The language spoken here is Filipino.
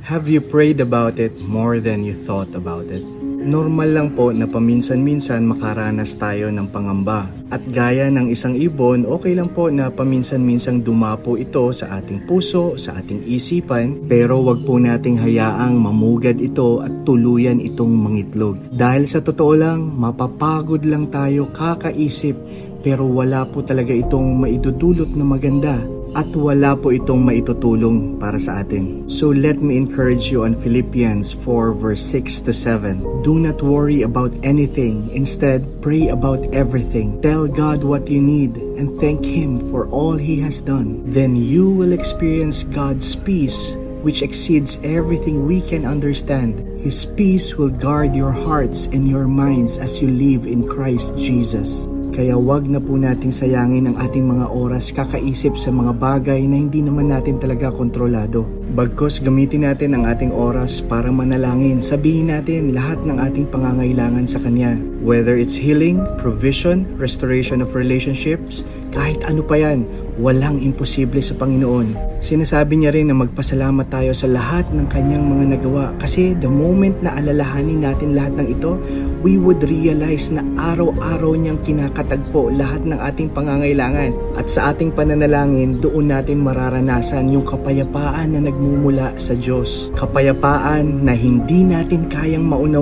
Have you prayed about it more than you thought about it? Normal lang po na paminsan-minsan makaranas tayo ng pangamba. At gaya ng isang ibon, okay lang po na paminsan-minsang dumapo ito sa ating puso, sa ating isipan, pero wag po nating hayaang mamugad ito at tuluyan itong mangitlog. Dahil sa totoo lang, mapapagod lang tayo kakaisip, pero wala po talaga itong maidudulot na maganda. At wala po itong maitutulong para sa atin. So let me encourage you on Philippians 4 verse 6 to 7. Do not worry about anything. Instead, pray about everything. Tell God what you need and thank Him for all He has done. Then you will experience God's peace, which exceeds everything we can understand. His peace will guard your hearts and your minds as you live in Christ Jesus. Kaya wag na po nating sayangin ang ating mga oras kakaisip sa mga bagay na hindi naman natin talaga kontrolado. Bagkus gamitin natin ang ating oras para manalangin. Sabihin natin lahat ng ating pangangailangan sa Kanya. Whether it's healing, provision, restoration of relationships, kahit ano pa yan, walang imposible sa Panginoon. Sinasabi niya rin na magpasalamat tayo sa lahat ng Kanyang mga nagawa. Kasi the moment na alalahanin natin lahat ng ito, we would realize na araw-araw niyang kinakatagpo lahat ng ating pangangailangan. At sa ating pananalangin, doon natin mararanasan yung kapayapaan na nagmumula sa Diyos. Kapayapaan na hindi natin kayang maunawa